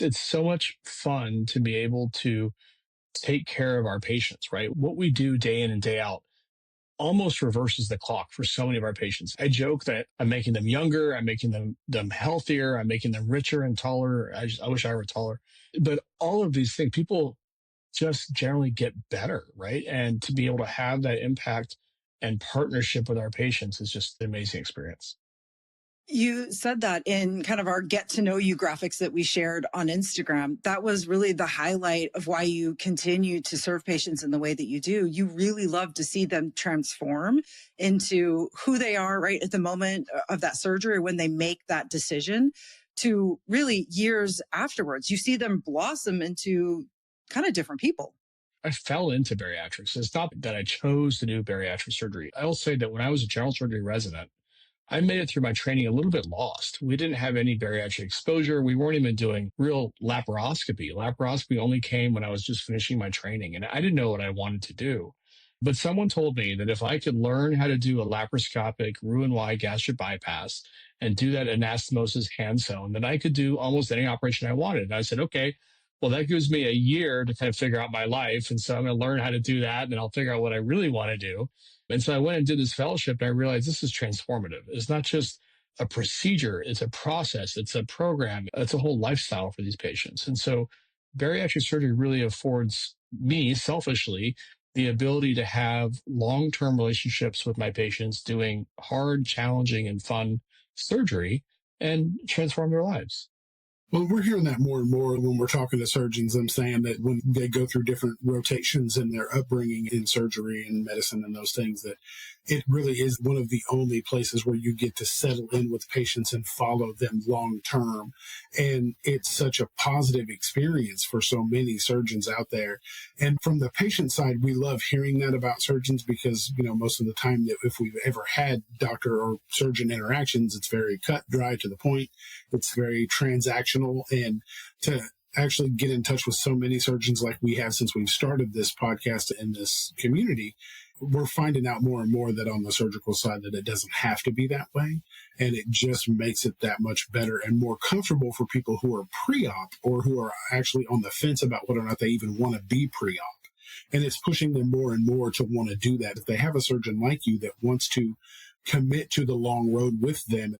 It's so much fun to be able to take care of our patients, right? What we do day in and day out almost reverses the clock for so many of our patients. I joke that I'm making them younger, I'm making them healthier, I'm making them richer and taller. I wish I were taller. But all of these things, people just generally get better, right? And to be able to have that impact and partnership with our patients is just an amazing experience. You said that in kind of our get to know you graphics that we shared on Instagram. That was really the highlight of why you continue to serve patients in the way that you do. You really love to see them transform into who they are right at the moment of that surgery, when they make that decision, to really years afterwards. You see them blossom into kind of different people. I fell into bariatrics. It's not that I chose to do bariatric surgery. I will say that when I was a general surgery resident, I made it through my training a little bit lost. We didn't have any bariatric exposure. We weren't even doing real laparoscopy. Laparoscopy only came when I was just finishing my training, and I didn't know what I wanted to do. But someone told me that if I could learn how to do a laparoscopic Roux-en-Y gastric bypass and do that anastomosis hand sewn, then I could do almost any operation I wanted. And I said, okay, well, that gives me a year to kind of figure out my life. And so I'm going to learn how to do that, and then I'll figure out what I really want to do. And so I went and did this fellowship, and I realized this is transformative. It's not just a procedure, it's a process, it's a program, it's a whole lifestyle for these patients. And so bariatric surgery really affords me selfishly the ability to have long-term relationships with my patients, doing hard, challenging, and fun surgery and transform their lives. Well, we're hearing that more and more when we're talking to surgeons. I'm saying that when they go through different rotations in their upbringing in surgery and medicine and those things, that it really is one of the only places where you get to settle in with patients and follow them long term. And it's such a positive experience for so many surgeons out there. And from the patient side, we love hearing that about surgeons because, most of the time that if we've ever had doctor or surgeon interactions, it's very cut, dry, to the point. It's very transactional. And to actually get in touch with so many surgeons like we have since we've started this podcast in this community, we're finding out more and more that on the surgical side that it doesn't have to be that way. And it just makes it that much better and more comfortable for people who are pre-op or who are actually on the fence about whether or not they even want to be pre-op. And it's pushing them more and more to want to do that. If they have a surgeon like you that wants to commit to the long road with them,